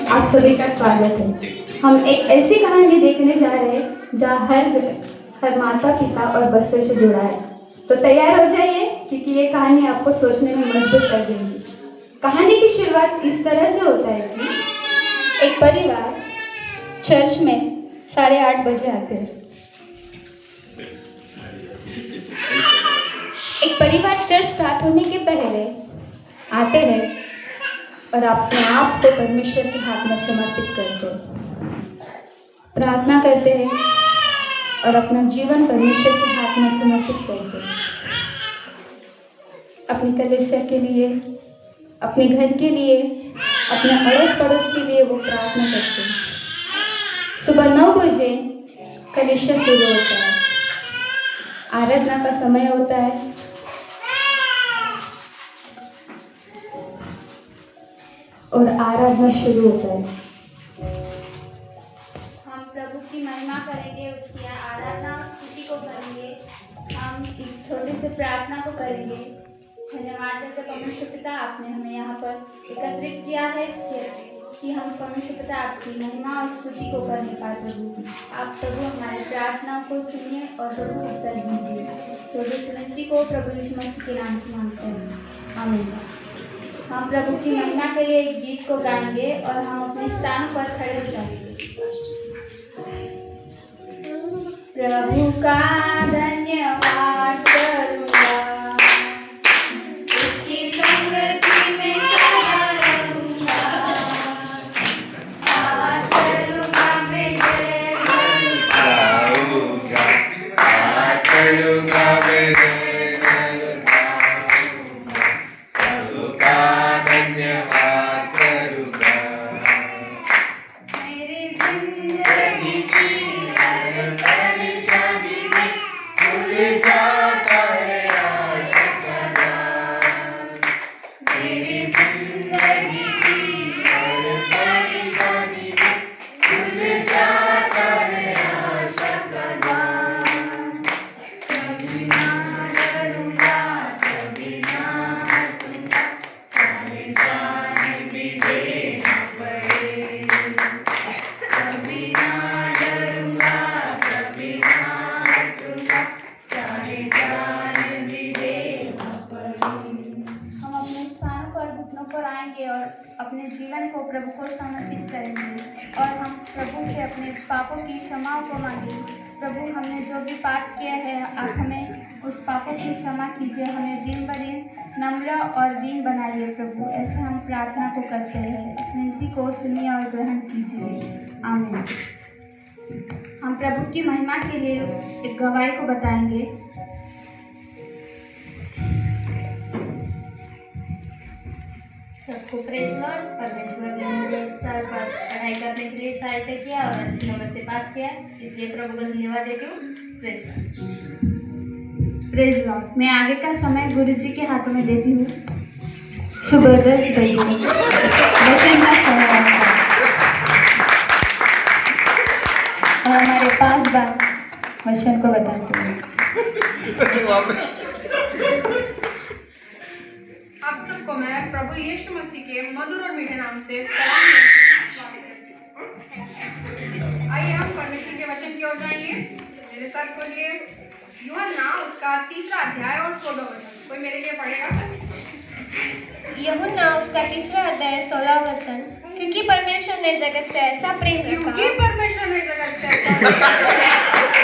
आप सभी का स्वागत है। हम एक ऐसी कहानी देखने जा रहे हैं जहाँ हर माता पिता और बच्चों से जुड़ा है। तो तैयार हो जाइए क्योंकि ये कहानी आपको सोचने में मजबूर कर देगी। कहानी की शुरुआत इस तरह से होता है कि एक परिवार चर्च में 8:30 बजे आते हैं। एक परिवार चर्च स्टार्ट होने के पहले आते हैं और अपने आप को परमेश्वर के हाथ में समर्पित करते हैं, प्रार्थना करते हैं और अपना जीवन परमेश्वर के हाथ में समर्पित करते हैं। अपनी कलीसिया के लिए, अपने घर के लिए, अपने अड़ोस पड़ोस के लिए वो प्रार्थना करते हैं। सुबह 9 बजे कलीसिया शुरू होता है, आराधना का समय होता है। और आराधना शुरू होता है। हम प्रभु की महिमा करेंगे, उसकी आराधना और स्तुति को करेंगे। हम एक छोटे से प्रार्थना को करेंगे। धन्यवाद देते परमेश्वर पिता, आपने हमें यहाँ पर एकत्रित किया है कि हम परमेश्वर पिता आपकी महिमा और स्तुति को करने पाए। प्रभु आप प्रभु हमारी प्रार्थना को सुनिए और प्रभु उत्तर दीजिए। छोटे सुनस्ती को प्रभु यीशु मसीह के नाम से मांगते हैं, आमीन। हम प्रभु की महिमा के लिए एक गीत को गाएंगे और हम अपने स्थान पर खड़े हो जाएंगे। प्रभु का धन्यवाद करूंगा, उसकी संगति में सदा रहूंगा, साथ चलूंगा मैं जय गाऊंगा, साथ चलूंगा मैं जय गाऊंगा, प्रभु का धन्यवाद करूंगा। मेरी जिंदगी की हर परेशानी में खुल जाता है आशा का द्वार। मेरी जिंदगी की हर परेशानी में खुल जाता है आशा का द्वार। कभी ना डरूंगा, कभी ना हटूंगा, सारी जान भी देना पड़े। कभी ना डरूंगा, कभी ना हटूंगा, सारी जान भी देना पड़े। हम अपने स्थान पर घुटनों पर आएंगे और अपने जीवन को प्रभु को समर्पित करेंगे और हम प्रभु से अपने पापों की क्षमा को मांगेंगे। प्रभु हमने जो भी पाप किया है, आप हमें उस पापों की क्षमा कीजिए, हमें दिन ब दिन नम्र और दीन बनाइए। प्रभु ऐसे हम प्रार्थना को करते हैं, इस विनती को सुनिए और ग्रहण कीजिए, आमीन। हम प्रभु की महिमा के लिए एक गवाही को बताएंगे। सबको प्रेज लॉर्ड। परमेश्वर ने मुझे इस साल पर पढ़ाई करने के लिए सहायता किया और अच्छे नंबर से पास किया, इसलिए प्रभु को धन्यवाद देती हूँ। Praise Lord. मैं आगे का समय गुरु जी के हाथों में देती हूँ। सुबह 10 बजे वचन का समय आता है और हमारे पास बात वचन को बताते हैं। आप सबको मैं प्रभु यीशु मसीह के मधुर और मीठे नाम से सलाम करती हूँ, स्वागत करती हूँ। आइए हम परमेश्वर के वचन की ओर जाएंगे। मेरे साथ बोलिए यूहन्ना उसका 3 अध्याय और 16 वचन। कोई मेरे लिए पढ़ेगा? यूहन्ना उसका 3 अध्याय 16 वचन। क्योंकि परमेश्वर ने जगत से ऐसा प्रेम रखा क्योंकि परमेश्वर ने जगत से ऐसा प्रेम रखा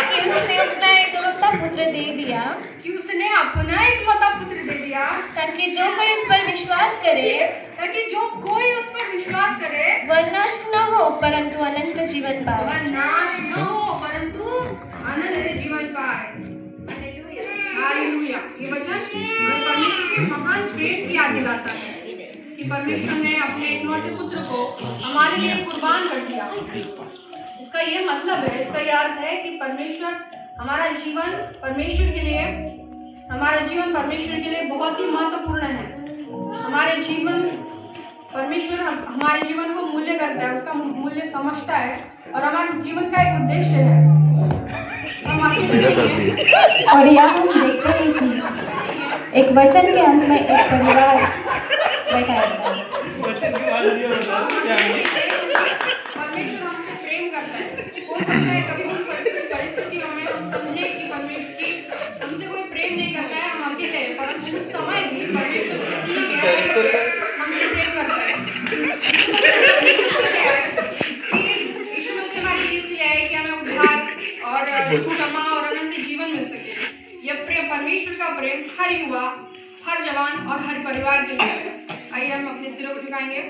कि उसने अपना एकलौता पुत्र दे दिया, कि उसने अपना एकलौता पुत्र दे दिया, ताकि जो कोई इस पर विश्वास करे उस पर विश्वास करे वह नष्ट न हो परंतु अनंत जीवन पाए। वह नाश न हो परंतु अनंत जीवन पाए। हालेलुया। ये वचन हमें परमेश्वर के महान प्रेम की याद दिलाता है कि परमेश्वर ने अपने एकलौते पुत्र को हमारे लिए कुर्बान कर दिया। इसका ये मतलब है, इसका ये अर्थ है कि हमारा जीवन परमेश्वर के लिए बहुत ही महत्वपूर्ण है। परमेश्वर हमारे जीवन को मूल्य करता है, उसका मूल्य समझता है और हमारे जीवन का एक उद्देश्य है। हम अकेले नहीं हैं। और यहाँ हम देखते हैं कि एक वचन के अंत में एक परिवार बैठा रहता है। हमसे प्रेम करता है कि यीशु मसीह हमारे लिए इसलिए आए कि हमें उद्धार और क्षमा और अनंत जीवन मिल सके। यह प्रेम परमेश्वर का प्रेम हर युवा, हर जवान और हर परिवार के लिए है। आइए हम अपने सिरों को झुकाएंगे।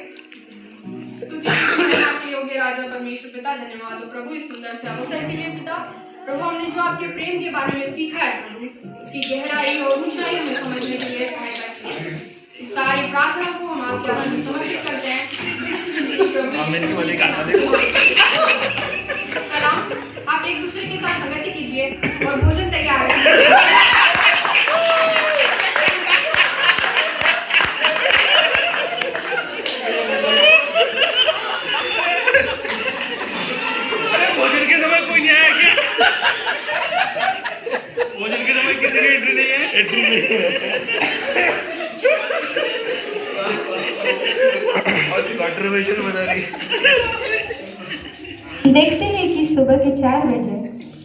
स्तुति के योग्य राजा परमेश्वर पिता, धन्यवाद हो प्रभु इस सुंदर से अवसर के लिए पिता। प्रभु हमने जो आपके प्रेम के बारे में सीखा है प्रभु, उसकी गहराई और ऊंचाई हमें समझने के लिए सहायता कीजिए। इस सारी प्रार्थना को हम आपके हाथ में समर्पित करते हैं। सलाम, आप एक दूसरे के साथ संगति कीजिए और भोजन तैयार है। भोजन के समय कोई नहीं आया क्या? भोजन के समय किसी की एंट्री नहीं है? एंट्री नहीं है। कंट्रीब्यूशन बता रही। देखते हैं कि सुबह के 4 बजे,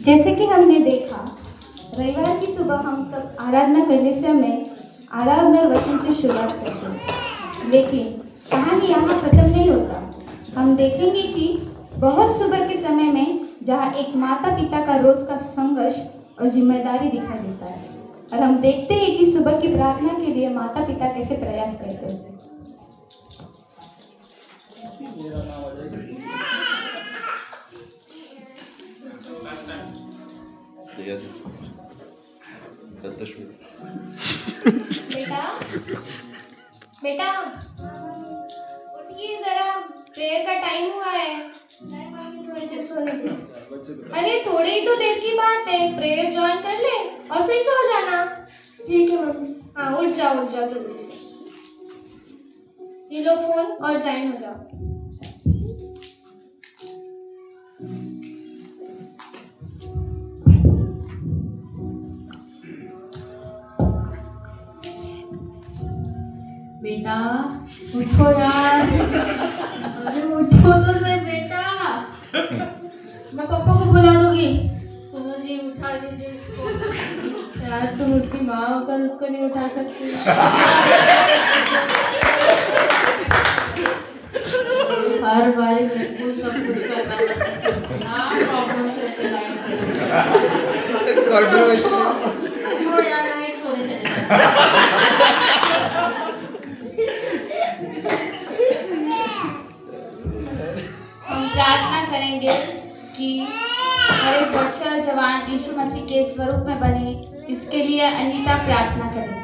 जैसे कि हमने देखा रविवार की सुबह हम सब आराधना करने से हमें आराधना वचन से शुरुआत करते हैं। लेकिन कहानी यहाँ खत्म नहीं होता। हम देखेंगे कि बहुत सुबह के समय में जहाँ एक माता पिता का रोज का संघर्ष और जिम्मेदारी दिखाई देता है, और हम देखते हैं कि सुबह की प्रार्थना के लिए माता पिता कैसे प्रयास करते हैं। बेटा बेटा उठिए जरा, प्रेयर का टाइम हुआ है। अरे थोड़ी ही तो देर की बात है, प्रेयर ज्वाइन कर ले और फिर सो जाना। ठीक है मम्मी। हाँ उठ जाओ जल्दी से। ये लो फोन और ज्वाइन हो जाओ। बेटा उठो यार, अरे उठो तो सही बेटा। मैं पापा को बुला दूंगी। सुनो जी उठा दीजिए इसको। यार तुम उसकी माँ होकर उसको नहीं उठा सकती। हर बारी मेरे को सब कुछ करना पड़ता है ना, प्रॉब्लम रहते लाइफ में। छोड़ो यार, नहीं सोने चले जाओ। प्रार्थना करेंगे कि हर एक बच्चा और जवान यीशु मसीह के स्वरूप में बने। इसके लिए अनीता प्रार्थना करें।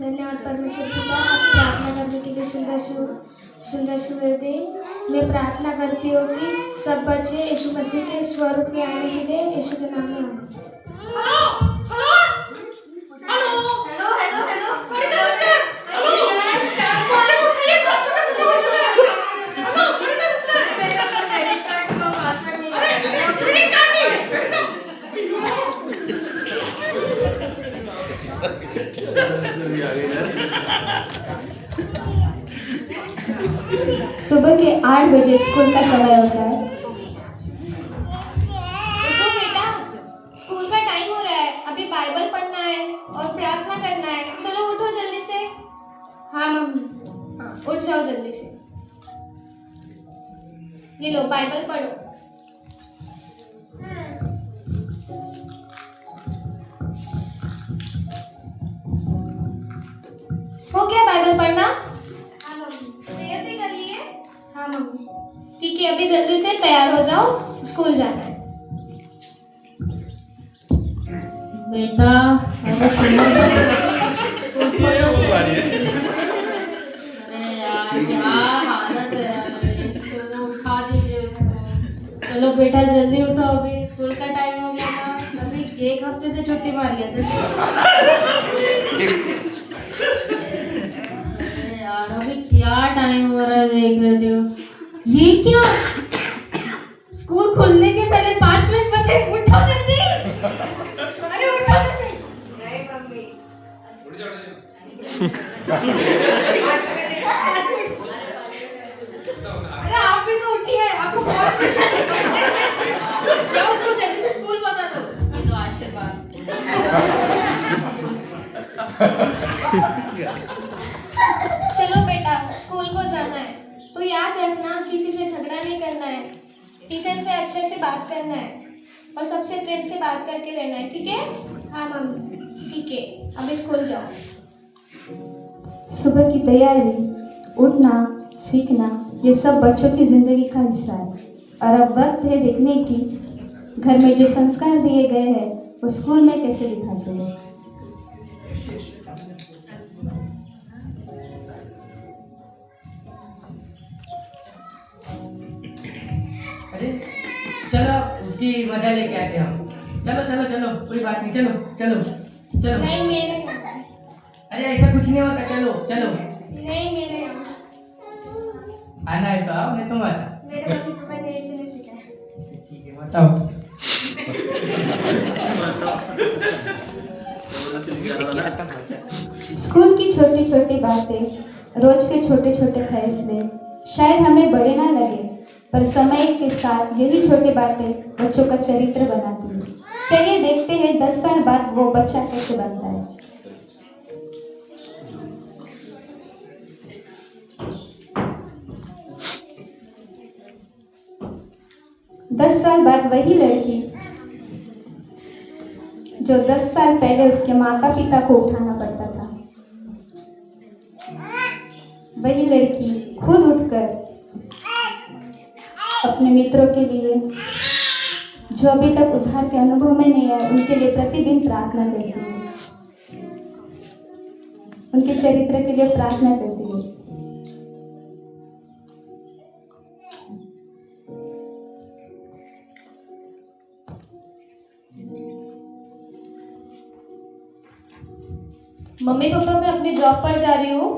धन्यवाद परमेश्वर पिता, आप प्रार्थना करने के लिए सुंदर सुंदर दे। मैं प्रार्थना करती हूँ कि सब बच्चे यीशु मसीह के स्वरूप में आने के लिए यीशु के नाम में आए। सुबह के 8 बजे स्कूल का समय होता है। देखो बेटा, स्कूल का टाइम हो रहा है, अभी बाइबल पढ़ना है और प्रार्थना करना है। चलो उठो जल्दी से। हाँ मम्मी। हाँ उठ जाओ जल्दी से। ये लो बाइबल पढ़ो। हो गया बाइबल पढ़ना? हाँ मम्मी। प्रेयर भी कर लिए? हाँ मम्मी। ठीक है, अभी जल्दी से तैयार हो जाओ, स्कूल जाना है। बेटा अरे यार क्या हालत है यार मेरी। चलो उठा दीजिए उसको। चलो बेटा जल्दी उठो, अभी स्कूल का टाइम हो गया था। अभी 1 हफ्ते से छुट्टी मार लिया था। अरे यार अभी क्या टाइम हो रहा है देख लेते हो। ये क्या, स्कूल खुलने के पहले 5 मिनट बचे। उठो जल्दी, अरे उठो तो सही। नहीं मम्मी। अरे आप भी तो उठी है, आपको बहुत पसंद है। जाओ उसको जल्दी से स्कूल पहुंचा दो। ये तो आशीर्वाद। चलो बेटा, स्कूल को जाना है तो याद रखना किसी से झगड़ा नहीं करना है, टीचर से अच्छे से बात करना है और सबसे प्रेम से बात करके रहना है, ठीक है? हाँ मम्मी। ठीक है, अभी स्कूल जाओ। सुबह की तैयारी, उठना, सीखना, ये सब बच्चों की जिंदगी का हिस्सा है। और अब वक्त है देखने की घर में जो संस्कार दिए गए हैं वो स्कूल में कैसे दिखाते हैं। अरे चलो उसकी मजा लेके आते हैं हम। चलो चलो चलो, कोई बात नहीं, चलो चलो चलो। नहीं मेरे यहाँ। अरे ऐसा कुछ नहीं होता, चलो चलो। नहीं मेरे यहाँ। आना है तो आओ, नहीं तुम आता। मेरे मम्मी पापा ने ऐसे नहीं सिखाया। ठीक है, बताओ। स्कूल की छोटी छोटी बातें, रोज के छोटे छोटे फैसले शायद हमें बड़े ना लगे, पर समय के साथ यही छोटी बातें बच्चों का चरित्र बनाती हैं। चलिए देखते हैं 10 साल बाद वो बच्चा कैसे बनता है। दस साल बाद वही लड़की जो 10 साल पहले उसके माता पिता को उठाना पड़ता था, वही लड़की खुद उठकर अपने मित्रों के लिए जो अभी तक उद्धार के अनुभव में नहीं आए उनके लिए प्रतिदिन प्रार्थना करती है, उनके चरित्र के लिए प्रार्थना करती है। मम्मी पापा मैं अपने जॉब पर जा रही हूँ,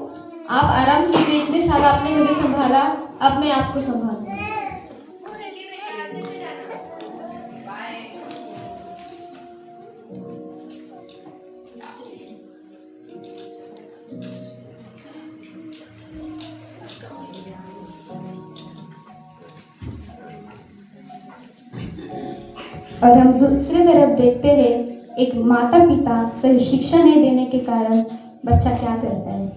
आप आराम कीजिए। इतने साल आपने मुझे संभाला, अब मैं आपको संभालूंगी। और हम दूसरी तरफ देखते हैं एक माता पिता सही शिक्षा नहीं देने के कारण बच्चा क्या करता है।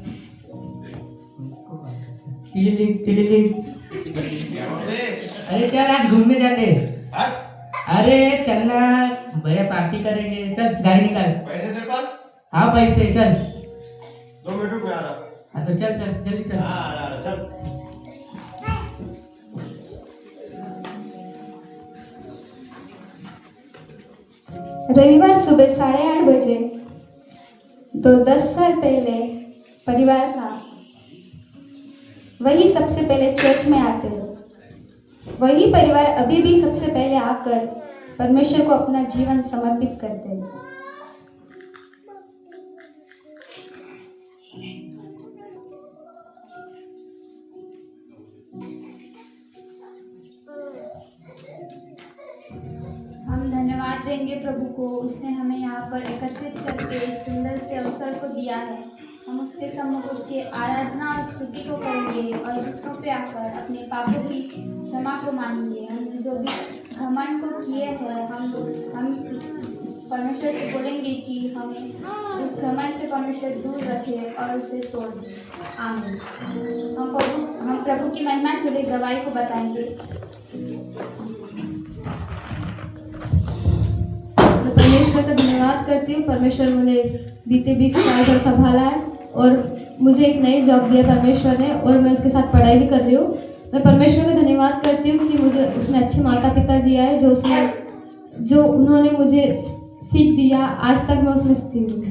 अरे चल आज घूमने जाते। अरे चलना, भैया पार्टी करेंगे, चल गाड़ी निकाल। पैसे तेरे पास? हाँ पैसे, चल। 2 मिनट रुक, मैं आ रहा। हाँ तो चल चल जल्दी चल। हाँ आ रहा, चल। रविवार सुबह 8:30 बजे तो 10 साल पहले परिवार था, वही सबसे पहले चर्च में आते हैं। वही परिवार अभी भी सबसे पहले आकर परमेश्वर को अपना जीवन समर्पित करते हैं। हम धन्यवाद देंगे प्रभु को, उसने हमें यहाँ पर एकत्रित करके इस सुंदर से अवसर को दिया है। हम उसके सम्मुख उसके आराधना और स्तुति को करेंगे और इसको पे आकर अपने पापों की क्षमा को मांगेंगे। हम जो भी घमंड को किए हैं हम परमेश्वर से बोलेंगे कि हमें उस घमंड से परमेश्वर दूर रखे और उसे तोड़ दे। आमीन। हम प्रभु की महिमा के लिए गवाही को बताएंगे। मैं परमेश्वर का धन्यवाद करती हूँ। परमेश्वर मुझे बीते 20 साल तक संभाला है और मुझे एक नई जॉब दिया परमेश्वर ने, और मैं उसके साथ पढ़ाई भी कर रही हूँ। मैं परमेश्वर का धन्यवाद करती हूँ कि मुझे उसने अच्छे माता पिता दिया है, जो उन्होंने मुझे सीख दिया। आज तक मैं उसमें स्थिर हूँ।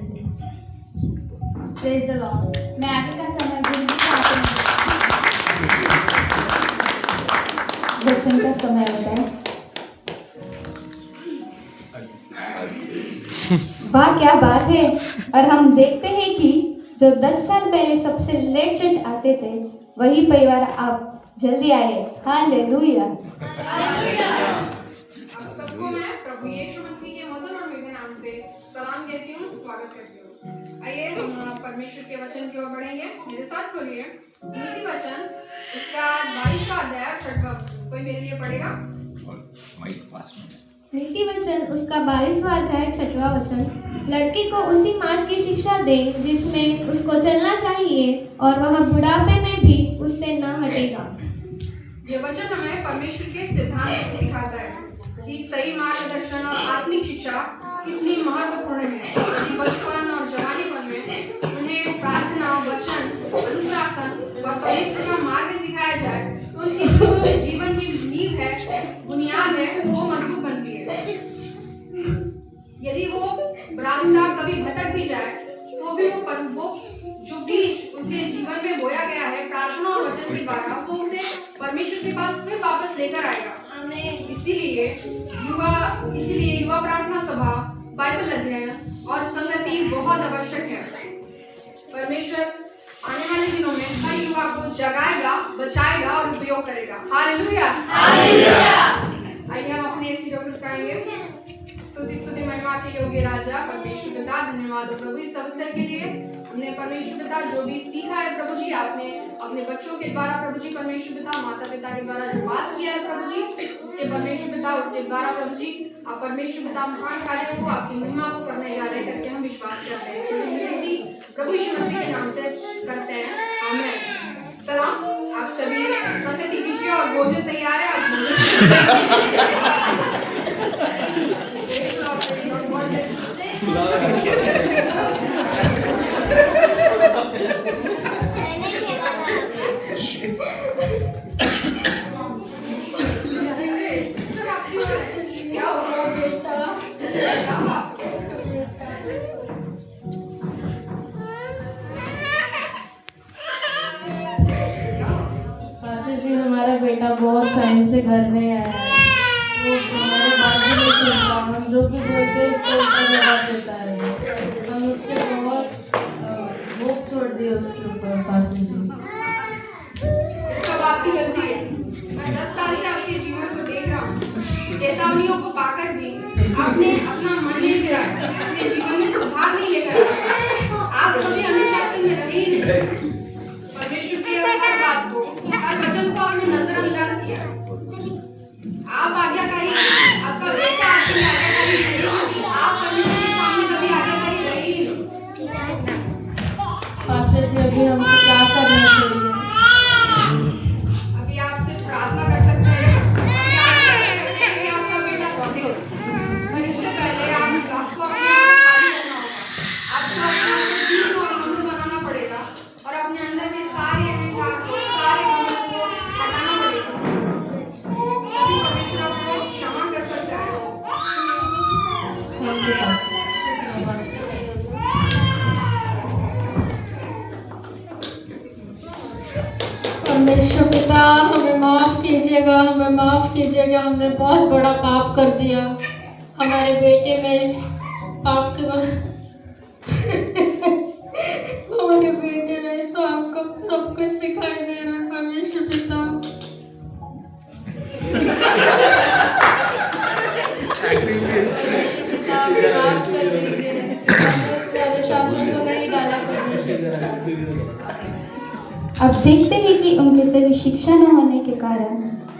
Praise the Lord. मैं आगे का समय गुरु चाहती हूँ। वचन का समय होता है। वाह क्या बात है। और हम देखते हैं कि जो 10 साल पहले सबसे लेट चर्च आते थे वही परिवार आप जल्दी आए। हालेलुया। आप सबको मैं प्रभु यीशु मसीह के मधुर और मीठे नाम से सलाम कहती हूँ, स्वागत करती हूँ। आइए हम परमेश्वर के वचन की ओर बढ़ेंगे। मेरे साथ बोलिए नीति वचन उसका 22वां अध्याय 6वां। कोई मेरे लिए पढ़ेगा? नीति वचन उसका 22वां अध्याय 6वां वचन, लड़के को उसी मार्ग की शिक्षा दे जिसमें उसको चलना चाहिए और वह बुढ़ापे में भी उससे न हटेगा। ये वचन हमें परमेश्वर के सिद्धांत को सिखाता है कि सही मार्गदर्शन और आत्मिक शिक्षा कितनी महत्वपूर्ण है। यदि बचपन और जवानीपन में उन्हें प्रार्थना, वचन, अनुशासन और परमेश्वर का मार्ग सिखाया जाए तो उनकी जो जीवन की नींव है, बुनियाद है, वो मजबूत बनती है। यदि वो रास्ता कभी भटक भी जाए तो भी वो जो बीज उसके जीवन में बोया गया है प्रार्थना और वचन के द्वारा, वो उसे परमेश्वर के पास फिर वापस लेकर आएगा। इसीलिए युवा प्रार्थना सभा, बाइबल अध्ययन और संगति बहुत आवश्यक है। परमेश्वर आने वाले दिनों में हर युवा को जगाएगा, बचाएगा और उपयोग करेगा। Hallelujah, hallelujah. आइए हम अपने सिरों को झुकाएंगे। स्तुति महिमा के योग्य राजा परमेश्वर पिता, धन्यवाद हो प्रभु इस अवसर के लिए। हमने परमेश्वर पिता जो भी सीखा है प्रभु जी, आपने अपने बच्चों के द्वारा प्रभु जी, परमेश्वर पिता माता पिता के द्वारा जो बात किया है प्रभु जी, उसके परमेश्वर पिता उसके द्वारा प्रभु जी आप परमेश्वर पिता महान कार्यों को, आपकी महिमा को करने जा रहे करके हम विश्वास करते हैं। प्रभु यीशु मसीह के नाम से करते हैं, आमीन। सलाम, आप सभी संगति कीजिए और भोजन तैयार है। क्या हुआ बेटा? पास्टर जी, हमारा बेटा बहुत टाइम से घर नहीं आया है। वो हमारे बाजू में सुनता, हम जो भी बोलते हैं उसको उल्टा जवाब देता है। हम उससे बहुत होप छोड़ दिए उसके ऊपर पास्टर जी। सब आपकी गलती है। मैं 10 साल से आपके जीवन को देख रहा हूँ। चेतावनियों को पाकर भी आपने अपना मन नहीं फिराया, अपने जीवन में सुधार नहीं लेकर आए। आप कभी अनुशासन में रहे ही नहीं। परमेश्वर की हर बात को, हर वचन को आपने नजरअंदाज किया। आप आज्ञाकारी, आपका बेटा आपकी आज्ञाकारी नहीं, आप परमेश्वर के सामने कभी आज्ञाकारी रहे ही नहीं। पास्टर जी, अभी हमको क्या करना चाहिए? अभी आप सिर्फ प्रार्थना कर सकते हैं कि आपका बेटा लौटे। पर इससे पहले आपको अपने आप को खाली करना होगा। आपको अपने आप को दीन और मधुर बनाना पड़ेगा और अपने अंदर के सारे अहंकार को, सारे घमंड को हटाना पड़ेगा। तभी परमेश्वर आपको क्षमा कर सकता है। Thank you pastor. परमेश्वर पिता, हमें माफ़ कीजिएगा, हमें माफ़ कीजिएगा। हमने बहुत बड़ा पाप कर दिया। हमारे बेटे में इस पाप के हमारे बेटे में इस पाप को सब कुछ सिखाई दे रहा है। परमेश्वर पिता, हमें माफ़ कर दीजिए। हमें उसके अनुशासन को नहीं डाला परमेश्वर। अब देखते हैं कि उनके सही शिक्षा न होने के कारण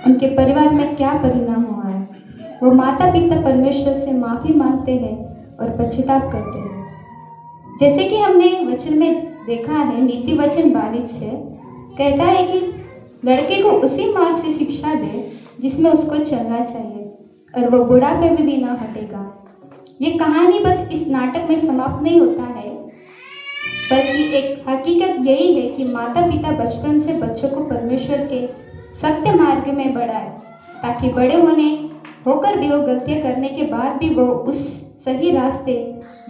उनके परिवार में क्या परिणाम हुआ है। वो माता पिता परमेश्वर से माफ़ी मांगते हैं और पश्चाताप करते हैं। जैसे कि हमने वचन में देखा है, नीति वचन 22:6 कहता है कि लड़के को उसी मार्ग से शिक्षा दे जिसमें उसको चलना चाहिए और वो बुढ़ापे में भी ना हटेगा। ये कहानी बस इस नाटक में समाप्त नहीं होता है, बल्कि एक हकीकत यही है कि माता पिता बचपन से बच्चों को परमेश्वर के सत्य मार्ग में बढ़ाए, ताकि बड़े होकर भी वो गलतियां करने के बाद भी वो उस सही रास्ते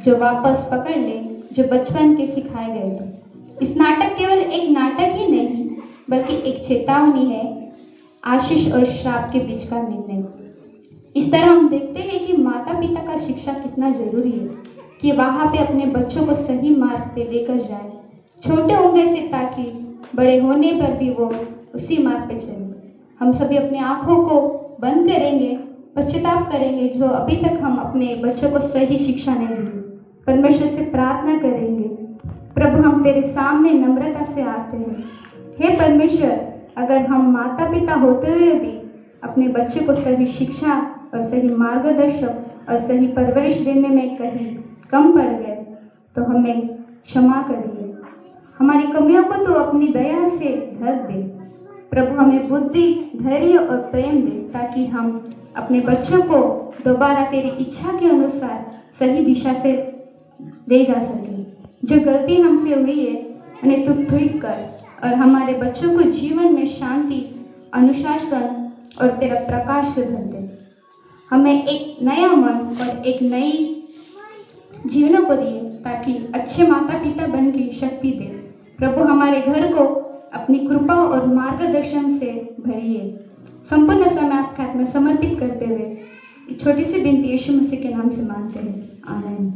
जो वापस पकड़ ले जो बचपन के सिखाए गए थे। इस नाटक केवल एक नाटक ही नहीं बल्कि एक चेतावनी है, आशीष और श्राप के बीच का निर्णय। इस तरह हम देखते हैं कि माता पिता का शिक्षा कितना जरूरी है कि वहाँ पे अपने बच्चों को सही मार्ग पे लेकर जाए छोटे उम्र से, ताकि बड़े होने पर भी वो उसी मार्ग पे चले। हम सभी अपनी आँखों को बंद करेंगे, पश्चाताप करेंगे जो अभी तक हम अपने बच्चों को सही शिक्षा नहीं दी। परमेश्वर से प्रार्थना करेंगे, प्रभु हम तेरे सामने नम्रता से आते हैं। हे परमेश्वर, अगर हम माता पिता होते हुए भी अपने बच्चे को सही शिक्षा और सही मार्गदर्शक और सही परवरिश देने में कहीं कम पड़ गए तो हमें क्षमा करिए। हमारी कमियों को तो अपनी दया से भर दे। प्रभु हमें बुद्धि, धैर्य और प्रेम दे ताकि हम अपने बच्चों को दोबारा तेरी इच्छा के अनुसार सही दिशा से ले जा सकें। जो गलती हमसे हुई है उन्हें तू ठीक कर और हमारे बच्चों को जीवन में शांति, अनुशासन और तेरा प्रकाश से भर दे। हमें एक नया मन और एक नई जीवन को दिए ताकि अच्छे माता पिता बन की शक्ति दे। प्रभु हमारे घर को अपनी कृपा और मार्गदर्शन से भरिए। संपूर्ण समय आपके हाथ में समर्पित करते हुए छोटी सी विनती यीशु मसीह के नाम से मांगते हैं, आमीन।